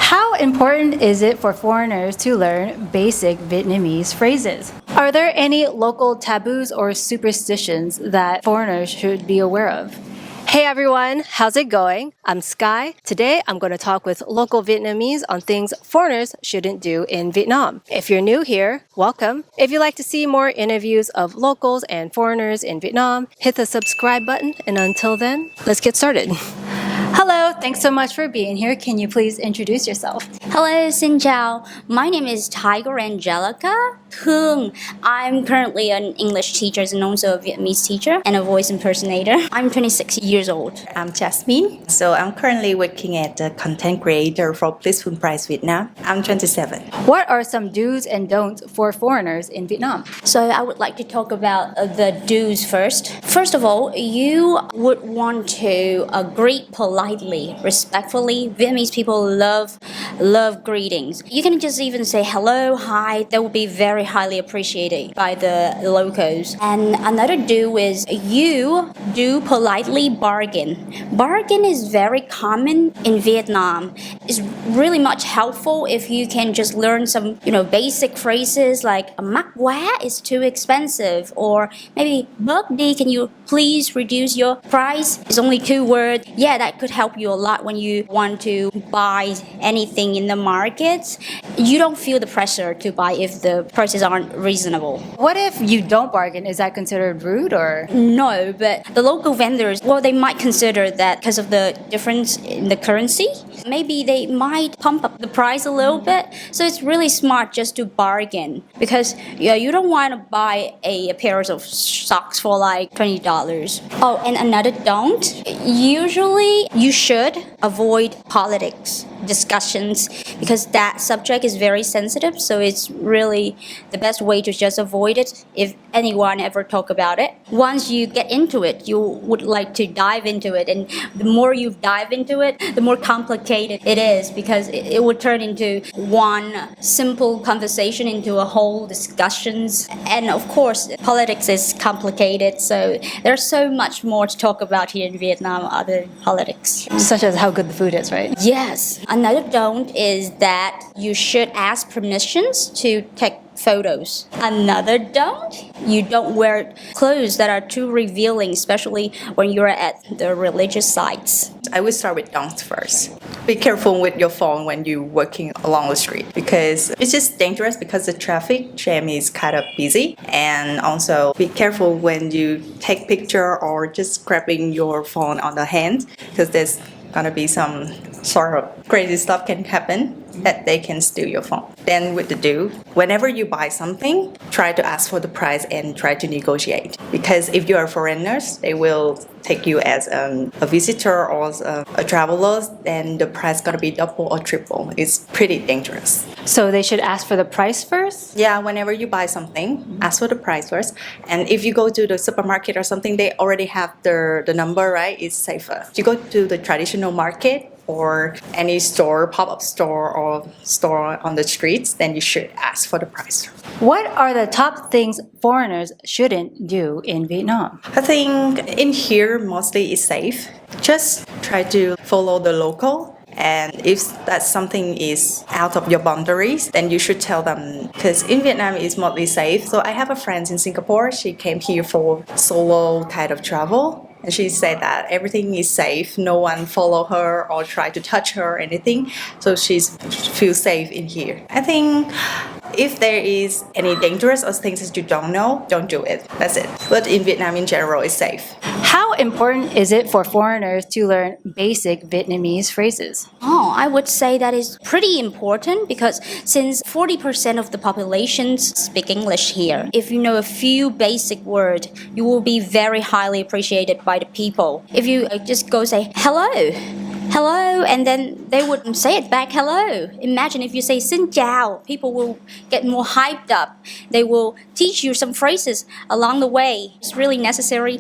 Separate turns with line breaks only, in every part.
How important is it for foreigners to learn basic Vietnamese phrases? Are there any local taboos or superstitions that foreigners should be aware of? Hey everyone, how's it going? I'm Sky. Today I'm going to talk with local Vietnamese on things foreigners shouldn't do in Vietnam. If you're new here, welcome. If you'd like to see more interviews of locals and foreigners in Vietnam, hit the subscribe button, and until then, let's get started. Hello, thanks so much for being here. Can you please introduce yourself?
Hello, xin chào. My name is Tiger Angelica Thương. I'm currently an English teacher and also a Vietnamese teacher and a voice impersonator. I'm 26 years old.
I'm Jasmine. So I'm currently working as a content creator for Blissful Price Vietnam. I'm 27.
What are some do's and don'ts for foreigners in Vietnam?
So I would like to talk about the do's first. First of all, you would want to greet politely, respectfully. Vietnamese people love greetings. You can just even say hello, hi. That would be very highly appreciated by the locals. And another do is you do politely bargain. Bargain is very common in Vietnam. It's really much helpful if you can just learn some, basic phrases like mắc quá is too expensive, or maybe bớt đi, can you please reduce your price? It's only 2 words. Yeah, that could help you a lot when you want to buy anything in the market. You don't feel the pressure to buy if the prices aren't reasonable.
What if you don't bargain? Is that considered rude or?
No, but the local vendors, they might consider that because of the difference in the currency. Maybe they might pump up the price a little bit. So it's really smart just to bargain, because you don't want to buy a pair of socks for like $20. Oh, and another don't. Usually you should avoid politics discussions, because that subject is very sensitive, so it's really the best way to just avoid it if anyone ever talk about it. Once you get into it, you would like to dive into it, and the more you dive into it, the more complicated it is, because it would turn into one simple conversation into a whole discussions. And of course politics is complicated, so there's so much more to talk about here in Vietnam other than politics,
such as how good the food is, right?
Yes. Another don't is that you should ask permissions to take photos. Another don't, you don't wear clothes that are too revealing, especially when you're at the religious sites.
I will start with don'ts first. Be careful with your phone when you're walking along the street, because it's just dangerous because the traffic jam is kind of busy. And also be careful when you take picture or just grabbing your phone on the hand, because there's gonna be some sort of crazy stuff can happen that they can steal your phone. Then with the do, whenever you buy something, try to ask for the price and try to negotiate. Because if you are foreigners, they will take you as a visitor or a traveler, then the price gonna be double or triple. It's pretty dangerous.
So they should ask for the price first?
Yeah, whenever you buy something, ask for the price first. And if you go to the supermarket or something, they already have the number, right? It's safer. If you go to the traditional market or any store, pop-up store or store on the streets, then you should ask for the price.
What are the top things foreigners shouldn't do in Vietnam?
I think in here mostly is safe. Just try to follow the local. And if that something is out of your boundaries, then you should tell them, because in Vietnam it's mostly safe. So I have a friend in Singapore. She came here for solo kind of travel. And she said that everything is safe. No one follow her or try to touch her or anything. So she feels safe in here. I think if there is any dangerous or things that you don't know, don't do it. That's it. But in Vietnam in general, it's safe.
How important is it for foreigners to learn basic Vietnamese phrases?
Oh, I would say that is pretty important, because since 40% of the population speak English here, if you know a few basic words, you will be very highly appreciated by the people. If you just go say hello, and then they would say it back, hello. Imagine if you say xin chào, people will get more hyped up. They will teach you some phrases along the way. It's really necessary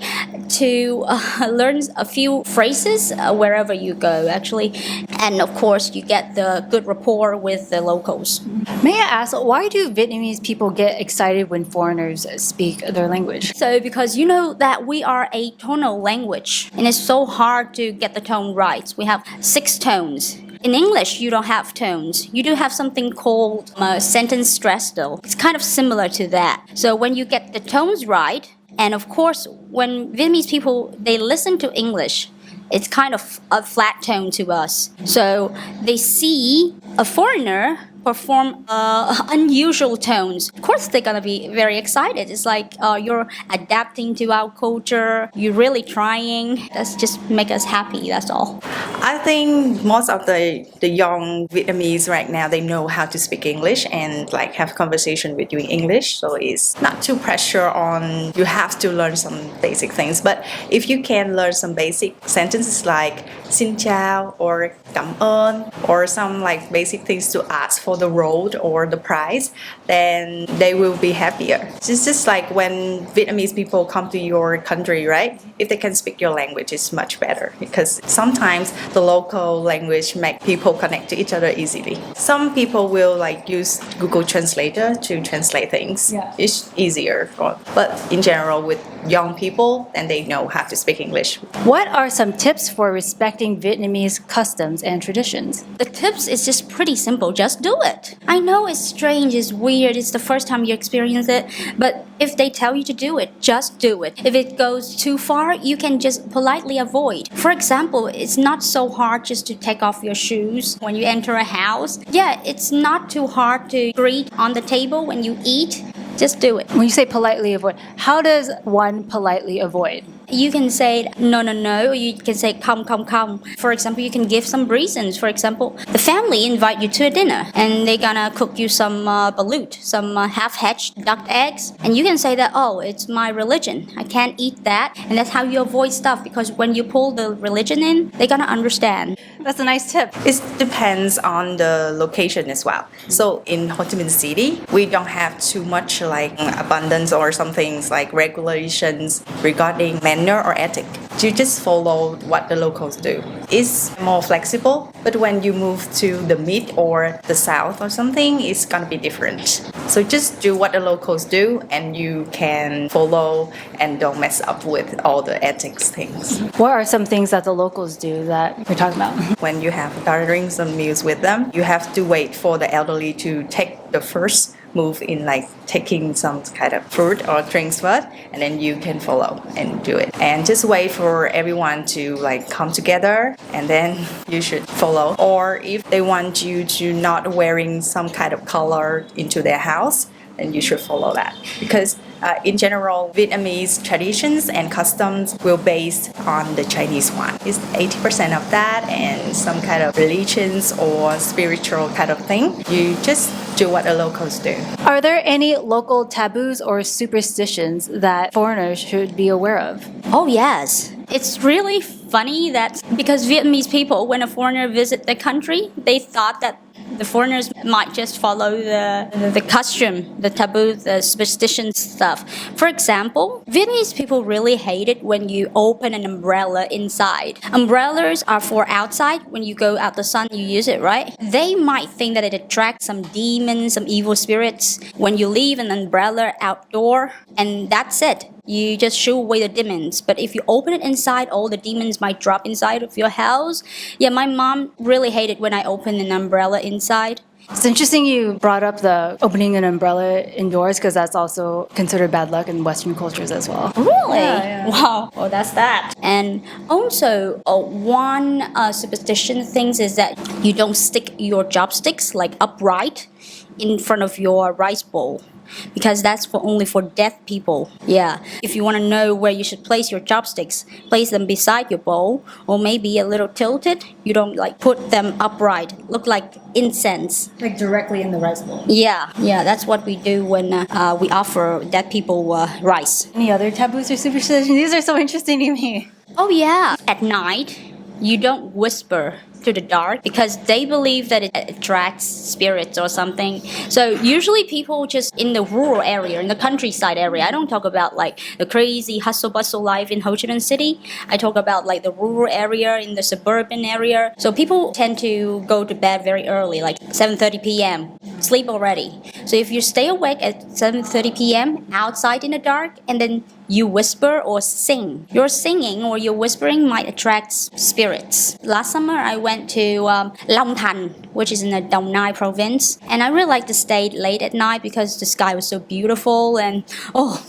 to learn a few phrases wherever you go, actually. And of course, you get the good rapport with the locals.
May I ask, why do Vietnamese people get excited when foreigners speak their language?
So because you know that we are a tonal language, and it's so hard to get the tone right. We have 6 tones. In English, you don't have tones. You do have something called sentence stress, though. It's kind of similar to that. So when you get the tones right, and of course, when Vietnamese people, they listen to English, it's kind of a flat tone to us. So they see a foreigner perform unusual tones. Of course, they're gonna be very excited. It's like you're adapting to our culture. You're really trying. That's just make us happy. That's all.
I think most of the young Vietnamese right now, they know how to speak English and like have conversation with you in English. So it's not too pressure on you have to learn some basic things. But if you can learn some basic sentences like xin chào or cảm ơn or some like basic things to ask for the road or the price, then they will be happier. It's just like when Vietnamese people come to your country, right? If they can speak your language, it's much better because sometimes the local language make people connect to each other easily. Some people will like use Google Translator to translate things.
Yeah.
It's easier. But in general, with young people, then they know how to speak English.
What are some tips for respecting Vietnamese customs and traditions?
The tips is just pretty simple. Just do it. I know it's strange, it's weird, it's the first time you experience it, but if they tell you to do it, just do it. If it goes too far, you can just politely avoid. For example, it's not so hard just to take off your shoes when you enter a house. Yeah, it's not too hard to greet on the table when you eat. Just do it.
When you say politely avoid, how does one politely avoid?
You can say no, no, no, or you can say come, come, come. For example, you can give some reasons. For example, the family invite you to a dinner and they're gonna cook you some balut, some half-hatched duck eggs. And you can say that, oh, it's my religion. I can't eat that. And that's how you avoid stuff because when you pull the religion in, they're gonna understand.
That's a nice tip.
It depends on the location as well. So in Ho Chi Minh City, we don't have too much like abundance or some things like regulations regarding manner or ethic. You just follow what the locals do. It's more flexible, but when you move to the mid or the south or something, it's gonna be different. So just do what the locals do and you can follow and don't mess up with all the ethics things.
What are some things that the locals do that you're talking about?
When you have gathering some meals with them, you have to wait for the elderly to take the first move in like taking some kind of food or drinks first, and then you can follow and do it. And just wait for everyone to like come together and then you should follow. Or if they want you to not wearing some kind of color into their house, then you should follow that. Because in general, Vietnamese traditions and customs will based on the Chinese one. It's 80% of that and some kind of religions or spiritual kind of thing. You just do what the locals do.
Are there any local taboos or superstitions that foreigners should be aware of?
Oh, yes. It's really funny that because Vietnamese people, when a foreigner visit the country, they thought that the foreigners might just follow the costume, the taboo, the superstition stuff. For example, Vietnamese people really hate it when you open an umbrella inside. Umbrellas are for outside. When you go out the sun, you use it, right? They might think that it attracts some demons, some evil spirits. When you leave an umbrella outdoor, and that's it. You just shoo away the demons. But if you open it inside, all the demons might drop inside of your house. Yeah, my mom really hated when I opened an umbrella inside.
It's interesting you brought up the opening an umbrella indoors because that's also considered bad luck in Western cultures as well.
Really?
Yeah.
Wow. Well, that's that. And also, one superstition things is that you don't stick your chopsticks like upright in front of your rice bowl. Because that's only for deaf people. Yeah. If you want to know where you should place your chopsticks, place them beside your bowl or maybe a little tilted. You don't like put them upright. Look like incense.
Like directly in the rice bowl.
Yeah. That's what we do when we offer deaf people rice.
Any other taboos or superstitions? These are so interesting to me.
Oh yeah. At night, you don't whisper to the dark because they believe that it attracts spirits or something. So usually people just in the rural area, in the countryside area, I don't talk about like the crazy hustle bustle life in Ho Chi Minh City. I talk about like the rural area, in the suburban area. So people tend to go to bed very early, like 7:30 p.m. sleep already. So if you stay awake at 7:30 p.m. outside in the dark and then you whisper or sing, your singing or your whispering might attract spirits. Last summer I went to Long Thanh, which is in the Dong Nai province, and I really liked to stay late at night because the sky was so beautiful and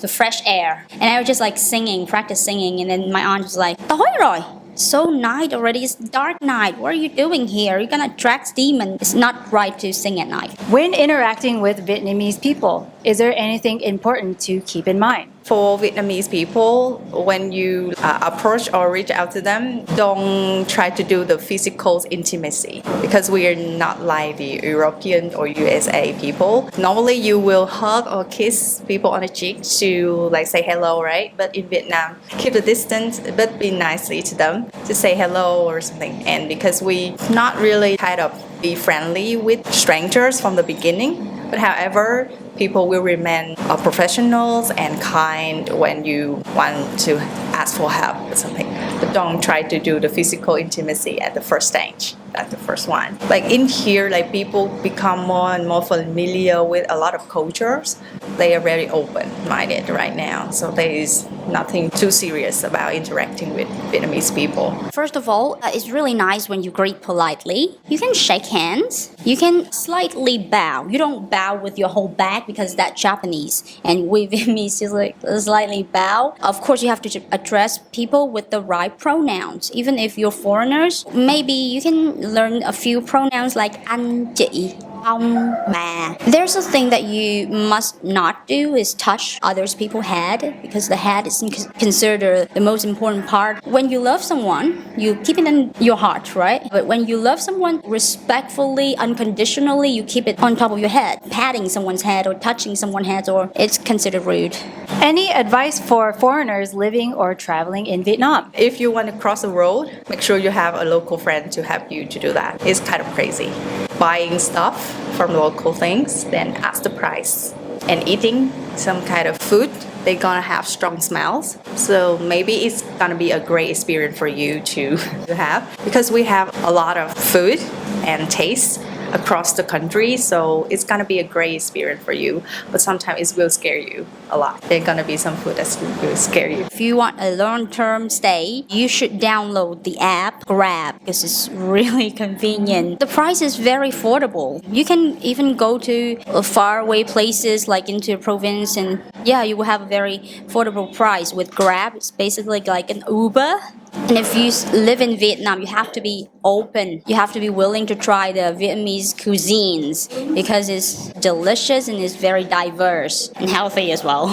the fresh air. And I was just like singing, practice singing, and then my aunt was like, "Tối rồi. So night already, it's dark night. What are you doing here? You're gonna attract demons. It's not right to sing at night."
When interacting with Vietnamese people, is there anything important to keep in mind?
For Vietnamese people, when you approach or reach out to them, don't try to do the physical intimacy because we are not like the European or USA people. Normally, you will hug or kiss people on the cheek to like say hello, right? But in Vietnam, keep the distance but be nicely to them to say hello or something. And because we not really kind of be friendly with strangers from the beginning, but however, people will remain professionals and kind when you want to ask for help or something. But don't try to do the physical intimacy at the first stage. That's the first one. Like in here, like people become more and more familiar with a lot of cultures. They are very open-minded right now. So there is nothing too serious about interacting with Vietnamese people.
First of all, it's really nice when you greet politely. You can shake hands. You can slightly bow. You don't bow with your whole back because that's Japanese. And we Vietnamese is like slightly bow. Of course, you have to address people with the right pronouns. Even if you're foreigners, maybe you can learn a few pronouns like anh, chị, ông, bà. There's a thing that you must not do is touch others people's head because the head is considered the most important part. When you love someone, you keep it in your heart, right? But when you love someone respectfully, unconditionally, you keep it on top of your head. Patting someone's head or touching someone's head, or it's considered rude.
Any advice for foreigners living or traveling in Vietnam?
If you want to cross the road, make sure you have a local friend to help you to do that. It's kind of crazy. Buying stuff from local things, then ask the price. And eating some kind of food, they're gonna have strong smells. So maybe it's gonna be a great experience for you to have because we have a lot of food and taste across the country, so it's gonna be a great experience for you. But sometimes it will scare you a lot. There's gonna be some food that will scare you.
If you want a long-term stay, you should download the app Grab because it's really convenient. The price is very affordable. You can even go to faraway places like into the province, and you will have a very affordable price with Grab. It's basically like an Uber. And if you live in Vietnam, you have to be open. You have to be willing to try the Vietnamese cuisines because it's delicious and it's very diverse and healthy as well.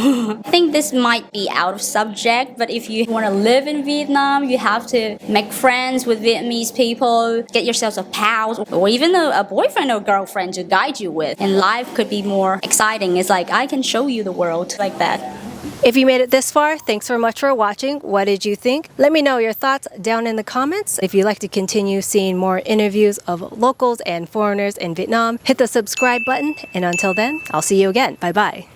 I think this might be out of subject, but if you want to live in Vietnam, you have to make friends with Vietnamese people, get yourself a pal or even a boyfriend or girlfriend to guide you with. And life could be more exciting. It's like, I can show you the world like that.
If you made it this far, thanks so much for watching. What did you think? Let me know your thoughts down in the comments. If you'd like to continue seeing more interviews of locals and foreigners in Vietnam, hit the subscribe button. And until then, I'll see you again. Bye-bye.